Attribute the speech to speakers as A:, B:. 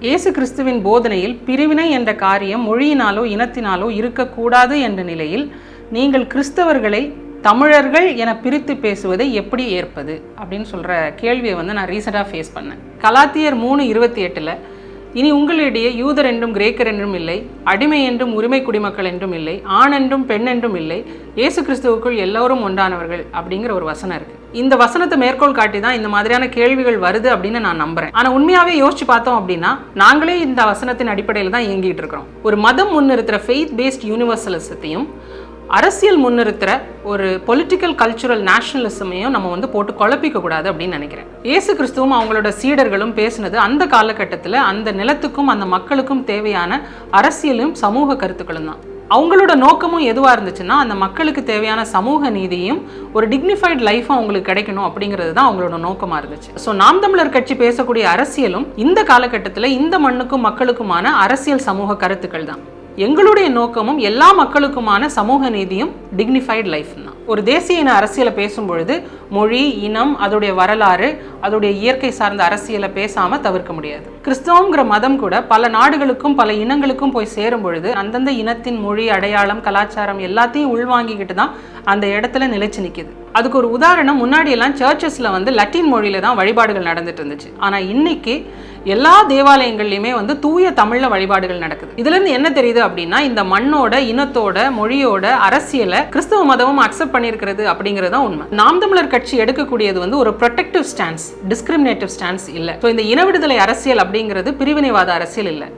A: இயேசு கிறிஸ்துவின் போதனையில் பிரிவினை என்ற காரியம் மொழியினாலோ இனத்தினாலோ இருக்கக்கூடாது என்ற நிலையில் நீங்கள் கிறிஸ்தவர்களை தமிழர்கள் என பிரித்து பேசுவதை எப்படி ஏற்பது அப்படின்னு சொல்கிற கேள்வியை நான் ரீசெண்டாக ஃபேஸ் பண்ணேன். கலாத்தியர் 3:28 இனி உங்களிடையே யூதர் என்றும் கிரேக்கர் என்றும் இல்லை, அடிமை என்றும் உரிமை குடிமக்கள் என்றும் இல்லை, ஆண் என்றும் பெண் என்றும் இல்லை, இயேசு கிறிஸ்துவுக்குள் எல்லோரும் ஒன்றானவர்கள் அப்படிங்கிற ஒரு வசனம் இருக்கு. இந்த வசனத்தை மேற்கோள் காட்டி தான் இந்த மாதிரியான கேள்விகள் வருது அப்படின்னு நான் நம்புறேன். ஆனா உண்மையாவே யோசிச்சு பார்த்தோம் அப்படின்னா நாங்களே இந்த வசனத்தின் அடிப்படையில் தான் இயங்கிட்டு இருக்கிறோம். ஒரு மதம் முன்னிறுத்துற ஃபெய்த் பேஸ்ட் யூனிவர்சலிசத்தையும் அரசியல் முன்னிறுத்துற ஒரு பொலிட்டிக்கல் கல்ச்சுரல் நேஷனலிசமையும் நம்ம போட்டு குழப்பிக்க கூடாது அப்படின்னு நினைக்கிறேன். இயேசு கிறிஸ்துவும் அவங்களோட சீடர்களும் பேசினது அந்த காலகட்டத்தில் அந்த நிலத்துக்கும் அந்த மக்களுக்கும் தேவையான அரசியலும் சமூக கருத்துக்களும் தான். அவங்களோட நோக்கமும் எதுவாக இருந்துச்சுன்னா அந்த மக்களுக்கு தேவையான சமூக நீதியும் ஒரு டிக்னிஃபைட் லைஃபும் அவங்களுக்கு கிடைக்கணும் அப்படிங்கிறது தான் அவங்களோட நோக்கமாக இருந்துச்சு. ஸோ நாம் தமிழர் கட்சி பேசக்கூடிய அரசியலும் இந்த காலகட்டத்தில் இந்த மண்ணுக்கும் மக்களுக்குமான அரசியல் சமூக கருத்துக்கள் தான். எங்களுடைய நோக்கமும் எல்லா மக்களுக்குமான சமூக நீதியும் டிக்னிஃபைட் லைஃப் தான். ஒரு தேசிய இன அரசியலை பேசும்பொழுது மொழி, இனம், அதோடைய வரலாறு, அதோடைய இயற்கை சார்ந்த அரசியலை பேசாமல் தவிர்க்க முடியாது. கிறிஸ்தவங்கிற மதம் கூட பல நாடுகளுக்கும் பல இனங்களுக்கும் போய் சேரும் பொழுது அந்தந்த இனத்தின் மொழி, அடையாளம், கலாச்சாரம் எல்லாத்தையும் உள்வாங்கிக்கிட்டு தான் அந்த இடத்துல நிலைச்சு நிற்கிது. அதுக்கு ஒரு உதாரணம், முன்னாடி எல்லாம் சர்ச்சஸ்ல லத்தீன் மொழியில தான் வழிபாடுகள் நடந்துட்டு இருந்துச்சு. ஆனா இன்னைக்கு எல்லா தேவாலயங்கள்லையுமே தூய தமிழ்ல வழிபாடுகள் நடக்குது. இதுல இருந்து என்ன தெரியுது அப்படின்னா இந்த மண்ணோட, இனத்தோட, மொழியோட அரசியலை கிறிஸ்தவ மதமும் அக்செப்ட் பண்ணியிருக்கிறது அப்படிங்கிறது தான் உண்மை. நாம் தமிழர் கட்சி எடுக்கக்கூடியது ஒரு ப்ரொடெக்டிவ் ஸ்டான்ஸ், டிஸ்கிரிமினேட்டிவ் ஸ்டான்ஸ் இல்லை. ஸோ இந்த இன விடுதலை அரசியல் அப்படிங்கிறது பிரிவினைவாத அரசியல் இல்லை.